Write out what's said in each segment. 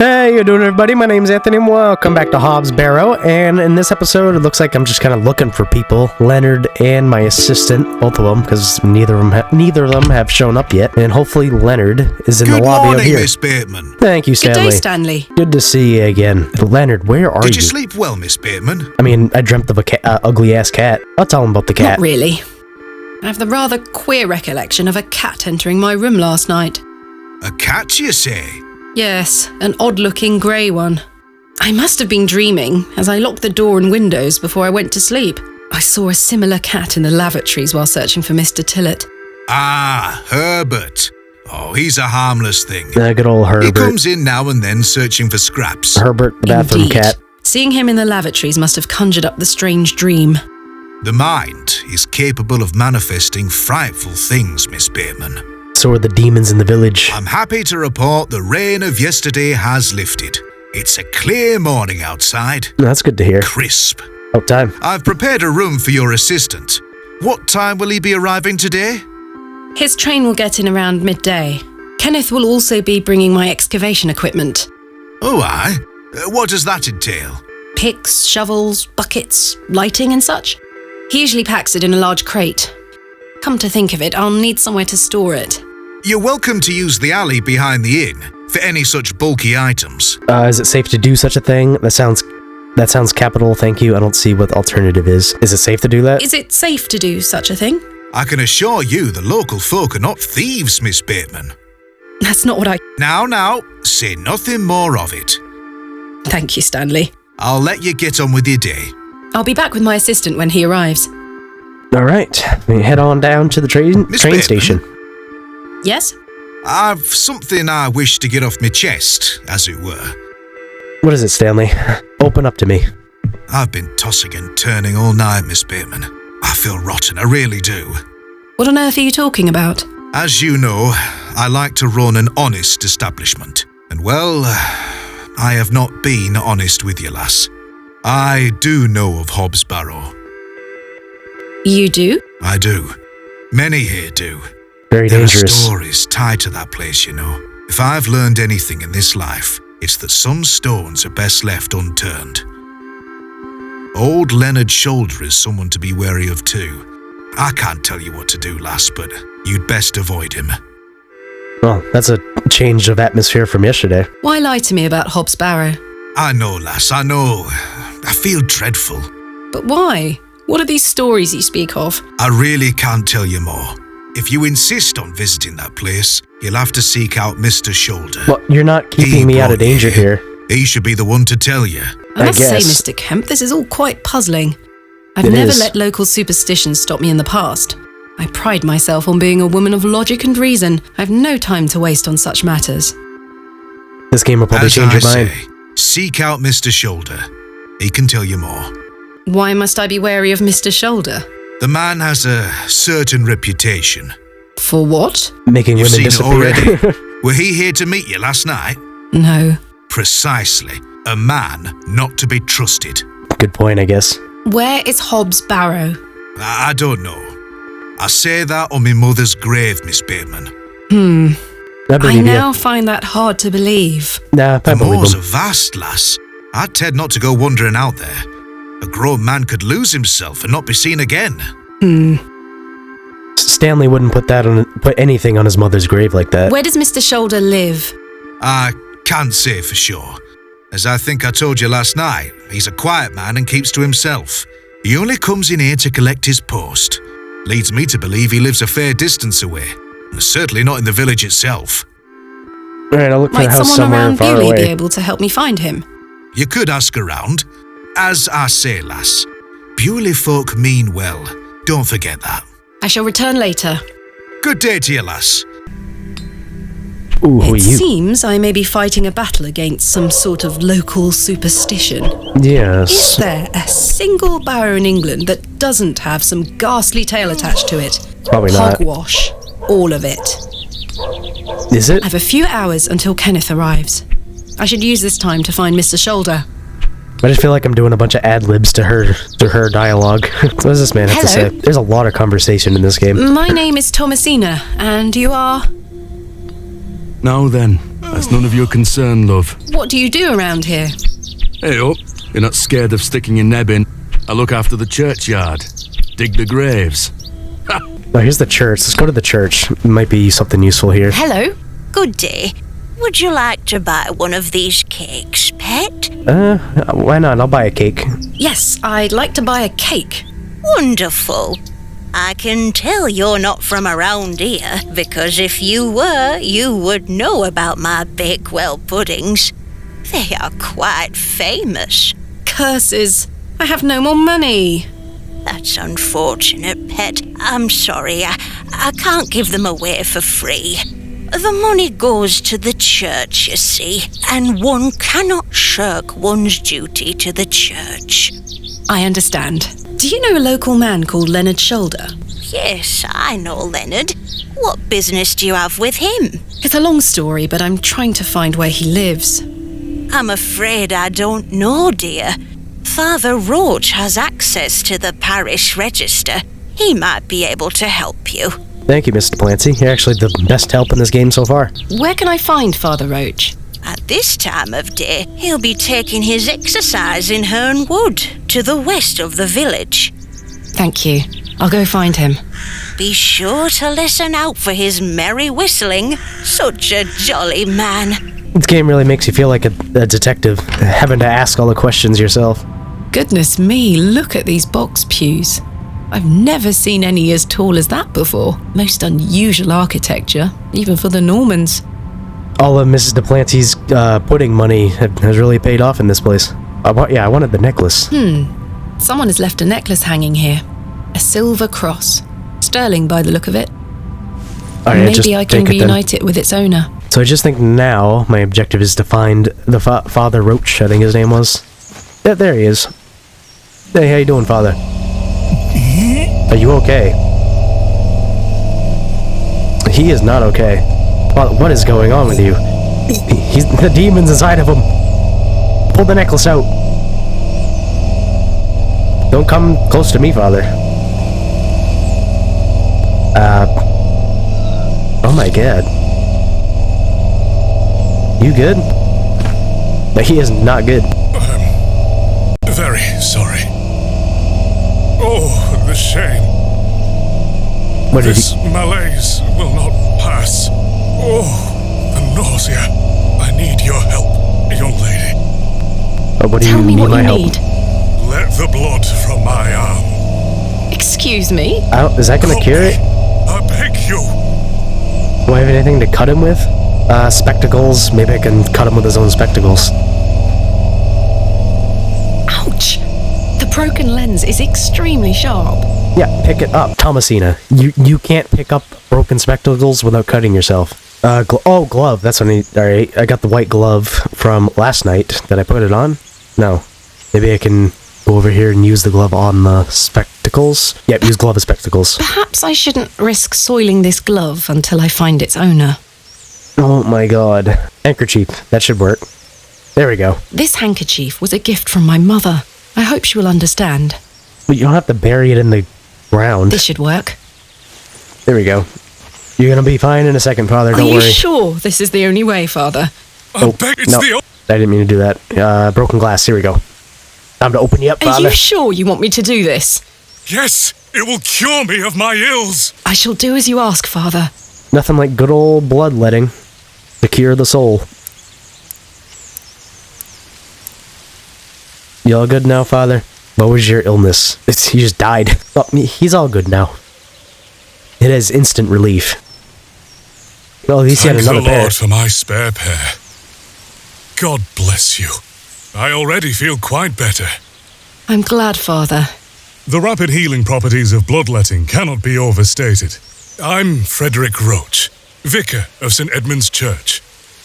Hey, how you doing, everybody? My name's Anthony, and welcome back to Hobbs Barrow. And in this episode, it looks like I'm just kind of looking for people. Leonard and my assistant, both of them, because neither of them have shown up yet. And hopefully Leonard is in the lobby over here. Good morning, Miss Bateman. Thank you, Stanley. Good day, Stanley. Good to see you again. Leonard, where are you? Did you sleep well, Miss Bateman? I mean, I dreamt of a ugly-ass cat. I'll tell him about the cat. Not really. I have the rather queer recollection of a cat entering my room last night. A cat, you say? Yes, an odd-looking grey one. I must have been dreaming as I locked the door and windows before I went to sleep. I saw a similar cat in the lavatories while searching for Mr. Tillett. Ah, Herbert. Oh, he's a harmless thing. Good old Herbert. He comes in now and then searching for scraps. Herbert, the bathroom Indeed. cat. Seeing him in the lavatories must have conjured up the strange dream. The mind is capable of manifesting frightful things, Miss Bateman. So are the demons in the village. I'm happy to report the rain of yesterday has lifted. It's a clear morning outside. That's good to hear. Crisp. Oh, time. I've prepared a room for your assistant. What time will he be arriving today? His train will get in around midday. Kenneth will also be bringing my excavation equipment. Oh, aye. What does that entail? Picks, shovels, buckets, lighting and such. He usually packs it in a large crate. Come to think of it, I'll need somewhere to store it. You're welcome to use the alley behind the inn for any such bulky items. Is it safe to do such a thing? That sounds capital, thank you. I don't see what the alternative is. Is it safe to do that? Is it safe to do such a thing? I can assure you the local folk are not thieves, Miss Bateman. That's not what I... Now, say nothing more of it. Thank you, Stanley. I'll let you get on with your day. I'll be back with my assistant when he arrives. All right, we head on down to the train Bateman? station. Yes? I've something I wish to get off my chest, as it were. What is it, Stanley? Open up to me. I've been tossing and turning all night, Miss Bateman. I feel rotten, I really do. What on earth are you talking about? As you know, I like to run an honest establishment. And well, I have not been honest with you, lass. I do know of Hobbs Barrow. You do? I do. Many here do. Very There dangerous. are stories tied to that place, you know. If I've learned anything in this life, it's that some stones are best left unturned. Old Leonard Shoulder is someone to be wary of too. I can't tell you what to do, lass, but you'd best avoid him. Well, that's a change of atmosphere from yesterday. Why lie to me about Hobbs Barrow? I know, lass, I know. I feel dreadful. But why? What are these stories you speak of? I really can't tell you more. If you insist on visiting that place, you'll have to seek out Mr. Shoulder. Well, you're not keeping me out of danger here. He should be the one to tell you. I must say, guess. Mr. Kemp, this is all quite puzzling. I've It never is. let local superstitions stop me in the past. I pride myself on being a woman of logic and reason. I've no time to waste on such matters. This game will probably As change I your mind. say, seek out Mr. Shoulder. He can tell you more. Why must I be wary of Mr. Shoulder? The man has a certain reputation. For what? Making You've women seen it disappear. already. Were he here to meet you last night? No. Precisely. A man not to be trusted. Good point, I guess. Where is Hobbs Barrow? I don't know. I say that on my mother's grave, Miss Bateman. I I believe now find that hard to believe. you. Nah, I The believe moors him. are vast, lass. I'd tend not to go wandering out there. A grown man could lose himself and not be seen again. Stanley wouldn't put anything on his mother's grave like that. Where does Mr. Shoulder live? I can't say for sure. As I think I told you last night, he's a quiet man and keeps to himself. He only comes in here to collect his post. Leads me to believe he lives a fair distance away. And certainly not in the village itself. Alright, I'll look for Might a house someone somewhere around far Bewlay be away. able to help me find him? You could ask around. As I say, lass, Bewlay folk mean well. Don't forget that. I shall return later. Good day to you, lass. Ooh, who are It you? seems I may be fighting a battle against some sort of local superstition. Is Yes. there a single barrow in England that doesn't have some ghastly tale attached to it? Probably not. Hogwash. All of it. Is it? I have a few hours until Kenneth arrives. I should use this time to find Mr. Shoulder. I just feel like I'm doing a bunch of ad-libs to her dialogue. What does this man have to say? Hello? There's a lot of conversation in this game. My name is Thomasina, and you are... Now then, That's none of your concern, love. What do you do around here? Hey up, you're not scared of sticking your neb in. I look after the churchyard. Dig the graves. Oh, here's the church. Let's go to the church. Might be something useful here. Hello. Good day. Would you like to buy one of these cakes, pet? Why not? I'll buy a cake. Yes, I'd like to buy a cake. Wonderful. I can tell you're not from around here, because if you were, you would know about my Bakewell puddings. They are quite famous. Curses. I have no more money. That's unfortunate, pet. I'm sorry. I can't give them away for free. The money goes to the church, you see, and one cannot shirk one's duty to the church. I understand. Do you know a local man called Leonard Shoulder? Yes, I know Leonard. What business do you have with him? It's a long story, but I'm trying to find where he lives. I'm afraid I don't know, dear. Father Roach has access to the parish register. He might be able to help you. Thank you, Mr. Delancey. You're actually the best help in this game so far. Where can I find Father Roach? At this time of day, he'll be taking his exercise in Herne Wood, to the west of the village. Thank you. I'll go find him. Be sure to listen out for his merry whistling. Such a jolly man. This game really makes you feel like a detective, having to ask all the questions yourself. Goodness me, look at these box pews. I've never seen any as tall as that before. Most unusual architecture, even for the Normans. All of Mrs. Delancey's pudding money has really paid off in this place. I wanted the necklace. Someone has left a necklace hanging here. A silver cross. Sterling by the look of it. Maybe I can reunite it with its owner. So I just think now my objective is to find the Father Roach, I think his name was. Yeah, there he is. Hey, how you doing, Father? Are you okay? He is not okay. What is going on with you? The demon's inside of him. Pull the necklace out. Don't come close to me, Father. Oh my god. You good? But he is not good. I'm very sorry. Oh, the shame. What did This malaise will not pass. Oh, the nausea. I need your help, young lady. What do Tell you me need what my you help? need. Let the blood from my arm. Excuse me? Is that gonna cure it? I beg you. Do I have anything to cut him with? Spectacles. Maybe I can cut him with his own spectacles. Ouch! The broken lens is extremely sharp. Yeah, pick it up, Thomasina. You can't pick up broken spectacles without cutting yourself. Glove. That's what I need. Alright, I got the white glove from last night. Did I put it on? No. Maybe I can go over here and use the glove on the spectacles. Yep, use glove as spectacles. Perhaps I shouldn't risk soiling this glove until I find its owner. Oh my god. Handkerchief. That should work. There we go. This handkerchief was a gift from my mother. I hope she will understand. But you don't have to bury it in the ground. This should work. There we go. You're gonna be fine in a second, Father. Don't Are you worry. sure this is the only way, Father? I beg it's no. the... I didn't mean to do that. Broken glass. Here we go. Time to open you up, Are Father. you sure you want me to do this? Yes, it will cure me of my ills. I shall do as you ask, Father. Nothing like good old bloodletting to cure the soul. You all good now, Father? What was your illness? He just died. Well, he's all good now. It has instant relief. Well, at least he had Thank another the pair. Lord for my spare pair. God bless you. I already feel quite better. I'm glad, Father. The rapid healing properties of bloodletting cannot be overstated. I'm Frederick Roach, Vicar of St. Edmund's Church.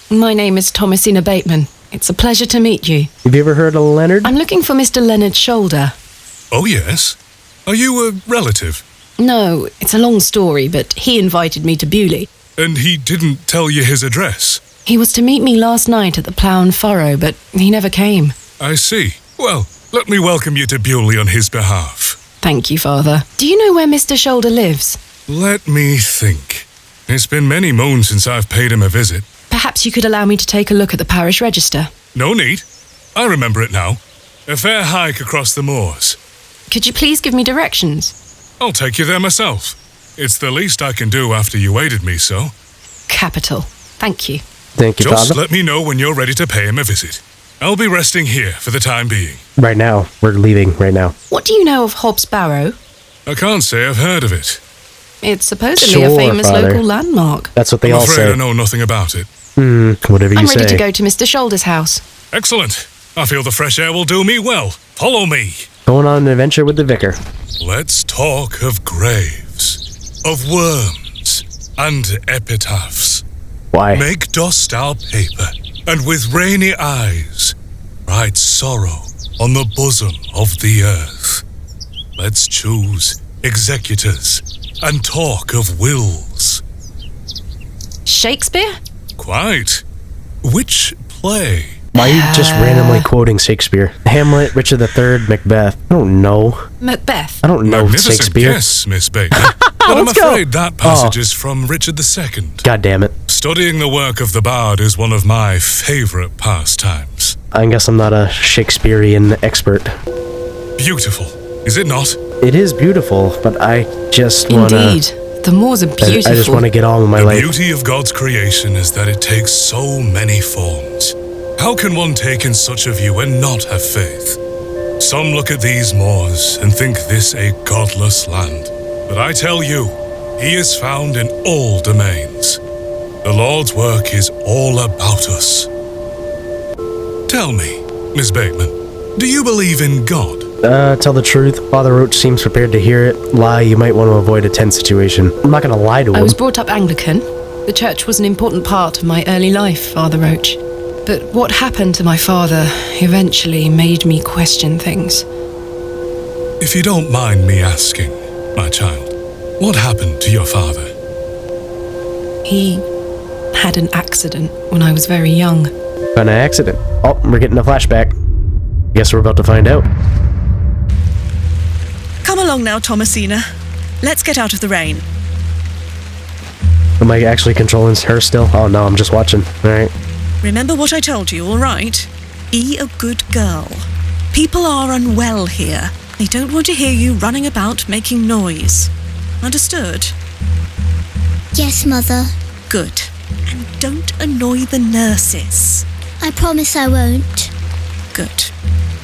My name is Thomasina Bateman. It's a pleasure to meet you. Have you ever heard of Leonard? I'm looking for Mr. Leonard Shoulder. Oh, yes? Are you a relative? No, it's a long story, but he invited me to Bewlay. And he didn't tell you his address? He was to meet me last night at the Plough and Furrow, but he never came. I see. Well, let me welcome you to Bewlay on his behalf. Thank you, Father. Do you know where Mr. Shoulder lives? Let me think. It's been many moons since I've paid him a visit. Perhaps you could allow me to take a look at the parish register. No need. I remember it now. A fair hike across the moors. Could you please give me directions? I'll take you there myself. It's the least I can do after you aided me so. Capital. Thank you. Thank you, Just Father. let me know when you're ready to pay him a visit. I'll be resting here for the time being. Right now. We're leaving right now. What do you know of Hobbs Barrow? I can't say I've heard of it. It's supposedly a Sure, famous Father. local landmark. That's what they I'm all afraid say. I know nothing about it. Whatever you I'm say. ready to go to Mr. Shoulder's house. Excellent. I feel the fresh air will do me well. Follow me. Going on an adventure with the Vicar. Let's talk of graves, of worms, and epitaphs. Why? Make dust our paper, and with rainy eyes, write sorrow on the bosom of the earth. Let's choose executors and talk of wills. Shakespeare? Quite. Which play? Why are you just randomly quoting Shakespeare? Hamlet, Richard III, Macbeth. I don't know. Macbeth. I don't know Magnificent Shakespeare. guess, Miss Baker. But I'm Let's go. afraid that passage is from Richard II. God damn it. Studying the work of the bard is one of my favorite pastimes. I guess I'm not a Shakespearean expert. Beautiful, is it not? It is beautiful, but I just want to... Indeed. The moors are beautiful. I just want to get on with my The life. beauty of God's creation is that it takes so many forms. How can one take in such a view and not have faith? Some look at these moors and think this a godless land. But I tell you, he is found in all domains. The Lord's work is all about us. Tell me, Miss Bateman, do you believe in God? Tell the truth. Father Roach seems prepared to hear it. Lie, you might want to avoid a tense situation. I'm not going to lie to him. I was brought up Anglican. The church was an important part of my early life, Father Roach. But what happened to my father eventually made me question things. If you don't mind me asking, my child, what happened to your father? He had an accident when I was very young. An accident. Oh, we're getting a flashback. Guess we're about to find out. Come along now, Thomasina. Let's get out of the rain. Am I actually controlling her still? Oh no, I'm just watching. Alright. Remember what I told you, all right? Be a good girl. People are unwell here. They don't want to hear you running about making noise. Understood? Yes, Mother. Good. And don't annoy the nurses. I promise I won't. Good.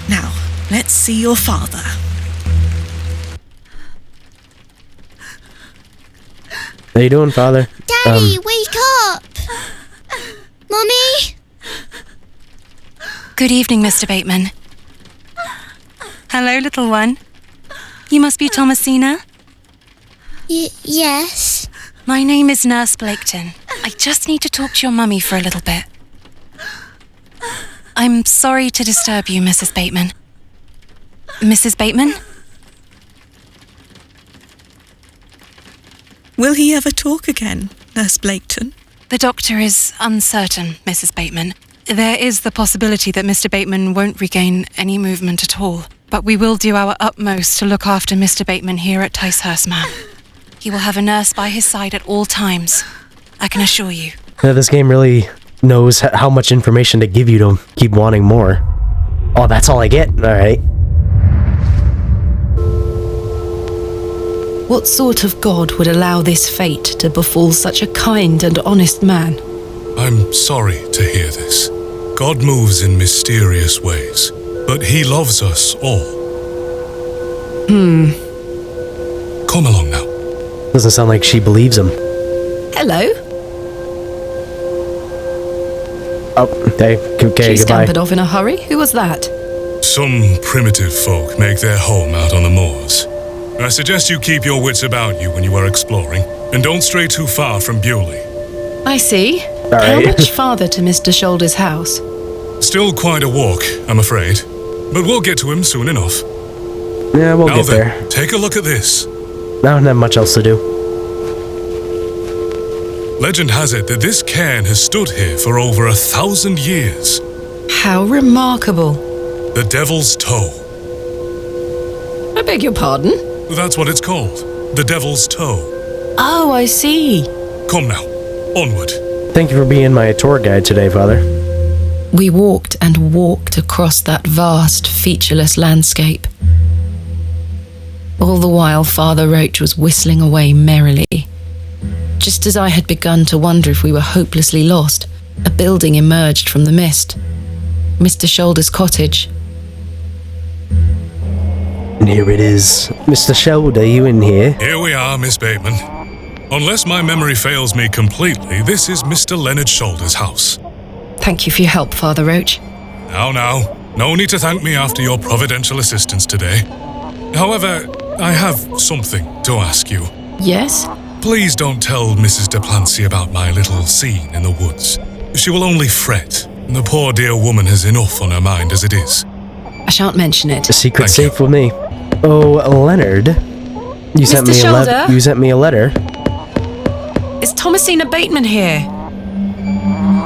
Now, let's see your father. How you doing, Father? Daddy, wake up! Mummy? Good evening, Mr. Bateman. Hello, little one. You must be Thomasina? Yes. My name is Nurse Blaketon. I just need to talk to your mummy for a little bit. I'm sorry to disturb you, Mrs. Bateman. Mrs. Bateman? Will he ever talk again, Nurse Blaketon? The doctor is uncertain, Mrs. Bateman. There is the possibility that Mr. Bateman won't regain any movement at all, but we will do our utmost to look after Mr. Bateman here at Ticehurst Manor. He will have a nurse by his side at all times, I can assure you. This game really knows how much information to give you to keep wanting more. Oh, that's all I get? Alright. What sort of God would allow this fate to befall such a kind and honest man? I'm sorry to hear this. God moves in mysterious ways, but he loves us all. Come along now. Doesn't sound like she believes him. Hello? Oh, hey, okay, She goodbye. scampered off in a hurry. Who was that? Some primitive folk make their home out on the moors. I suggest you keep your wits about you when you are exploring, and don't stray too far from Bewlay. I see. How right. much farther to Mr. Shoulder's house? Still quite a walk, I'm afraid, but we'll get to him soon enough. Yeah, we'll Now get then, there. take a look at this. No, not much else to do. Legend has it that this cairn has stood here for over 1,000 years. How remarkable. The Devil's Toe. I beg your pardon? That's what it's called. The Devil's Toe. Oh, I see. Come now, onward. Thank you for being my tour guide today, Father. We walked and walked across that vast, featureless landscape. All the while, Father Roach was whistling away merrily. Just as I had begun to wonder if we were hopelessly lost, a building emerged from the mist. Mr. Shoulder's cottage. And here it is. Mr. Shoulder, you in here? Here we are, Miss Bateman. Unless my memory fails me completely, this is Mr. Leonard Shoulder's house. Thank you for your help, Father Roach. Now, no need to thank me after your providential assistance today. However, I have something to ask you. Yes? Please don't tell Mrs. de Plancy about my little scene in the woods. She will only fret. The poor dear woman has enough on her mind as it is. I shan't mention it. A secret Thank safe with me. Oh, Leonard. You sent me Shoulder? You sent me a letter. Is Thomasina Bateman here?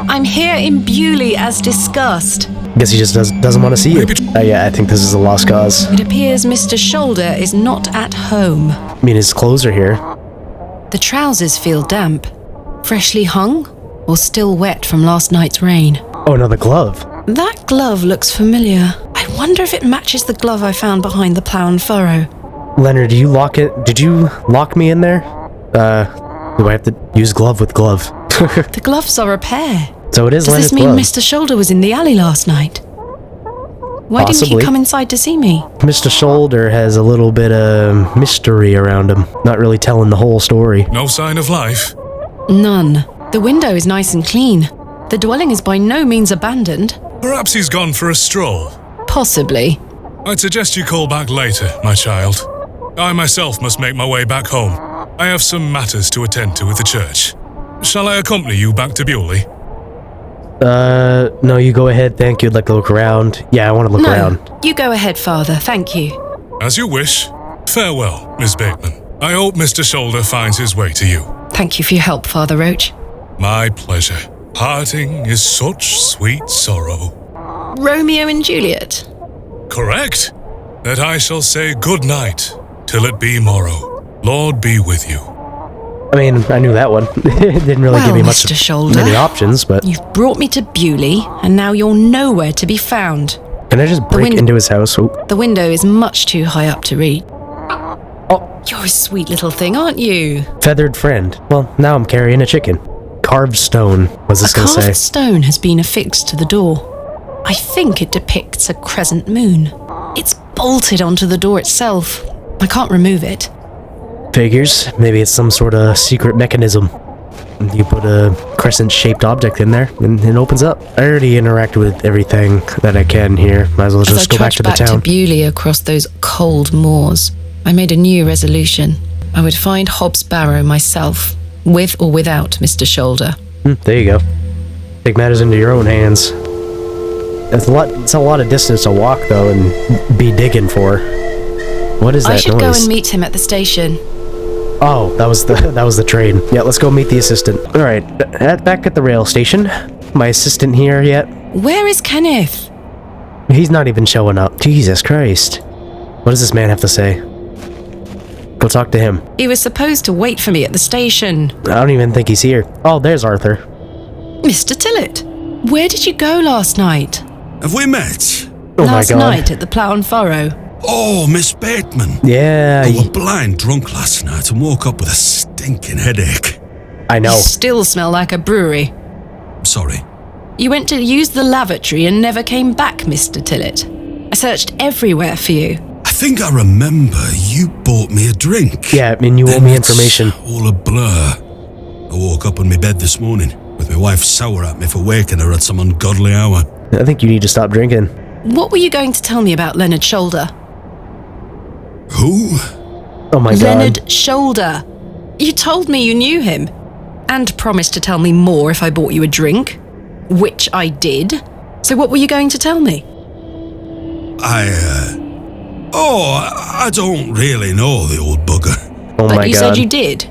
I'm here in Bewlay as discussed. Guess he just doesn't want to see you. Yeah, I think this is a lost cause. It appears Mr. Shoulder is not at home. I mean, his clothes are here. The trousers feel damp. Freshly hung? Or still wet from last night's rain? Oh, another glove. That glove looks familiar. I wonder if it matches the glove I found behind the plough and furrow. Leonard, did you lock me in there? Do I have to use glove with glove? The gloves are a pair. So it is Does Leonard's this mean glove. Mr. Shoulder was in the alley last night? Why didn't Possibly. he come inside to see me? Mr. Shoulder has a little bit of mystery around him. Not really telling the whole story. No sign of life? None. The window is nice and clean. The dwelling is by no means abandoned. Perhaps he's gone for a stroll. Possibly. I'd suggest you call back later, my child. I myself must make my way back home. I have some matters to attend to at the church. Shall I accompany you back to Bewlay? No, you go ahead. Thank you. I'd like to look around. Yeah, I want to look around. You go ahead, Father. Thank you. As you wish. Farewell, Miss Bateman. I hope Mr. Shoulder finds his way to you. Thank you for your help, Father Roach. My pleasure. Parting is such sweet sorrow. Romeo and Juliet. Correct? That I shall say good night till it be morrow. Lord be with you. I mean, I knew that one. It didn't really give me much Mr. Shoulder, many options, but you've brought me to Bewlay, and now you're nowhere to be found. can I just break into his house? Oh. The window is much too high up to reach. Oh, You're a sweet little thing, aren't you? feathered friend. Well, now I'm carrying a chicken. Carved stone. What's this A gonna say? carved stone has been affixed to the door. I think it depicts a crescent moon. It's bolted onto the door itself. I can't remove it. Figures. Maybe it's some sort of secret mechanism. You put a crescent-shaped object in there, and it opens up. I already interact with everything that I can here. Might as well just go back to the As I trudged town. back to Bewlay across those cold moors, I made a new resolution. I would find Hobbs Barrow myself, with or without Mr. Shoulder. There you go. Take matters into your own hands. It's a lot of distance to walk, though, and be digging for. What is that I should noise? go and meet him at the station. Oh, that was the train. Yeah, let's go meet the assistant. All right, back at the rail station. My assistant here yet? Where is Kenneth? He's not even showing up. Jesus Christ. What does this man have to say? Go talk to him. He was supposed to wait for me at the station. I don't even think he's here. Oh, there's Arthur. Mr. Tillett, where did you go last night? Have we met? Oh Last my God. night at the Plough and Furrow. Oh, Miss Bateman. Yeah, I was blind drunk last night and woke up with a stinking headache. I know. You still smell like a brewery. Sorry. You went to use the lavatory and never came back, Mr. Tillett. I searched everywhere for you. I think I remember you bought me a drink. Yeah, I mean, you owe Then me it's information. all a blur. I woke up in my bed this morning with my wife sour at me for waking her at some ungodly hour. I think you need to stop drinking. What were you going to tell me about Leonard Shoulder? Who? Oh my God. Leonard Shoulder. You told me you knew him. And promised to tell me more if I bought you a drink. Which I did. So what were you going to tell me? I don't really know the old bugger. Oh But my you God. said you did.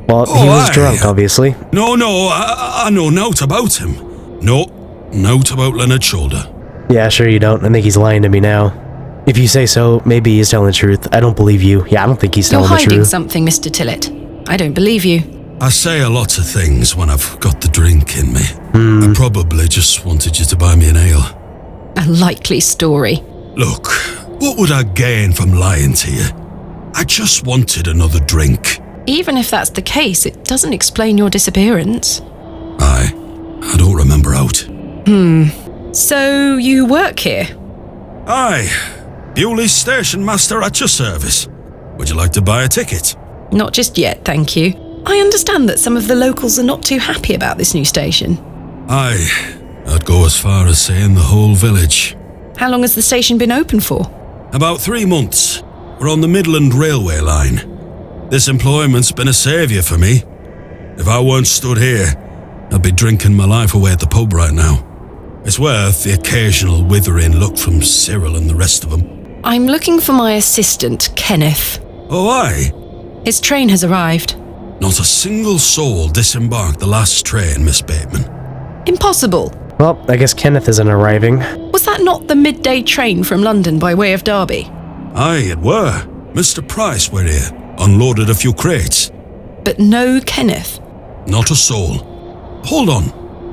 Well, he was aye. drunk, obviously. No, I know naught about him. No, naught about Leonard Shoulder. Yeah, sure you don't. I think he's lying to me now. If you say so, maybe he's telling the truth. I don't believe you. Yeah, I don't think he's You're telling the hiding truth. something, Mr. Tillett. I don't believe you. I say a lot of things when I've got the drink in me. I probably just wanted you to buy me an ale. A likely story. Look, what would I gain from lying to you? I just wanted another drink. Even if that's the case, it doesn't explain your disappearance. I don't remember out. So you work here? Aye, Bewlay station master at your service. Would you like to buy a ticket? Not just yet, thank you. I understand that some of the locals are not too happy about this new station. Aye, I'd go as far as saying the whole village. How long has the station been open for? About 3 months. We're on the Midland Railway line. This employment's been a saviour for me. If I weren't stood here, I'd be drinking my life away at the pub right now. It's worth the occasional withering look from Cyril and the rest of them. I'm looking for my assistant, Kenneth. Oh, aye? His train has arrived. Not a single soul disembarked the last train, Miss Bateman. Impossible. Well, I guess Kenneth isn't arriving. Was that not the midday train from London by way of Derby? Aye, it were. Mr. Price were here, unloaded a few crates. But no Kenneth. Not a soul. Hold on.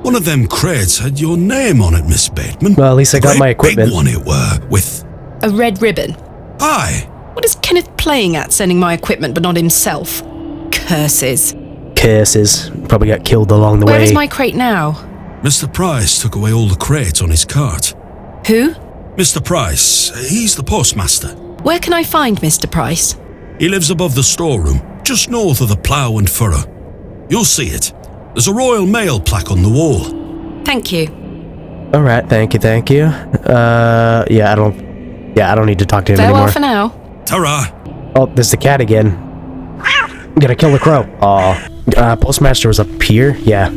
One of them crates had your name on it, Miss Bateman. Well, at least I got my equipment. Big one it were, with... A red ribbon. Aye. What is Kenneth playing at, sending my equipment but not himself? Curses. Curses. Probably got killed along the way. Where is my crate now? Mr. Price took away all the crates on his cart. Who? Mr. Price, he's the postmaster. Where can I find Mr. Price? He lives above the storeroom, just north of the plough and furrow. You'll see it. There's a Royal Mail plaque on the wall. Thank you. All right, thank you. I don't need to talk to him Farewell anymore. for now. Ta-ra! Oh, there's the cat again. I'm gonna kill the crow. Aw. Postmaster was up here? Yeah.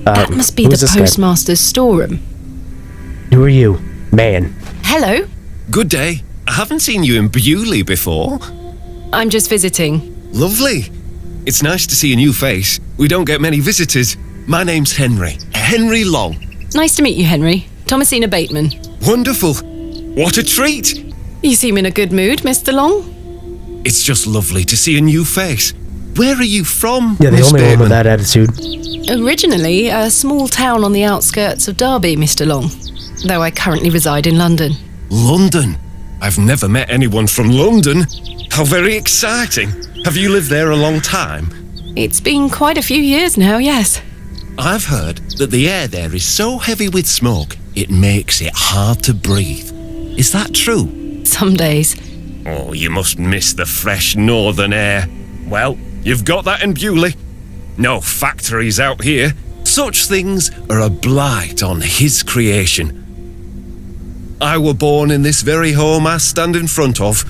That must be who's the this guy? postmaster's storeroom. Who are you? Man. Hello. Good day. I haven't seen you in Bewlay before. I'm just visiting. Lovely. It's nice to see a new face. We don't get many visitors. My name's Henry. Henry Long. Nice to meet you, Henry. Thomasina Bateman. Wonderful. What a treat. You seem in a good mood, Mr. Long. It's just lovely to see a new face. Where are you from, Yeah, the Miss only one Bateman? with that attitude. Originally, a small town on the outskirts of Derby, Mr. Long. Though I currently reside in London. London? I've never met anyone from London. How very exciting. Have you lived there a long time? It's been quite a few years now, yes. I've heard that the air there is so heavy with smoke, it makes it hard to breathe. Is that true? Some days. Oh, you must miss the fresh northern air. Well, you've got that in Bewlay. No factories out here. Such things are a blight on his creation. I were born in this very home I stand in front of.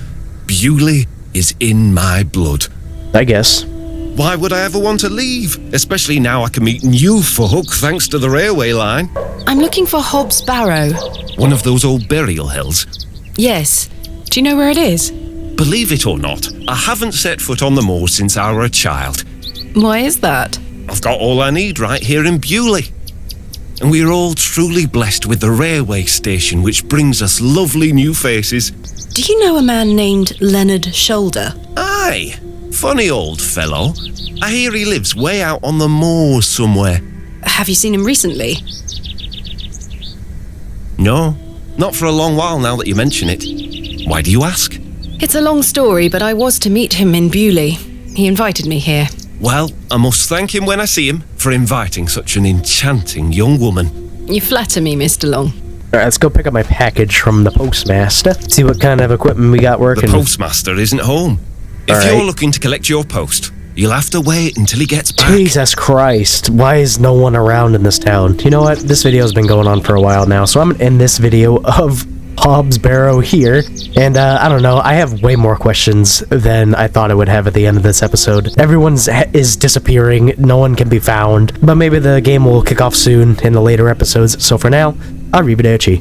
Bewlay is in my blood. I guess. Why would I ever want to leave? Especially now I can meet new folk thanks to the railway line. I'm looking for Hobbs Barrow. One of those old burial hills. Yes. Do you know where it is? Believe it or not, I haven't set foot on the moor since I were a child. Why is that? I've got all I need right here in Bewlay. And we're all truly blessed with the railway station, which brings us lovely new faces. Do you know a man named Leonard Shoulder? Aye, funny old fellow. I hear he lives way out on the moors somewhere. Have you seen him recently? No, not for a long while now that you mention it. Why do you ask? It's a long story, but I was to meet him in Bewlay. He invited me here. Well, I must thank him when I see him for inviting such an enchanting young woman. You flatter me, Mr. Long. All right, let's go pick up my package from the postmaster. See what kind of equipment we got working. The postmaster isn't home. If you're looking to collect your post, you'll have to wait until he gets back. Jesus Christ, why is no one around in this town? You know what? This video's been going on for a while now, so I'm gonna end this video of Hobbs Barrow here. And I don't know, I have way more questions than I thought I would have at the end of this episode. Everyone's is disappearing, no one can be found, but maybe the game will kick off soon in the later episodes. So for now, arrivederci.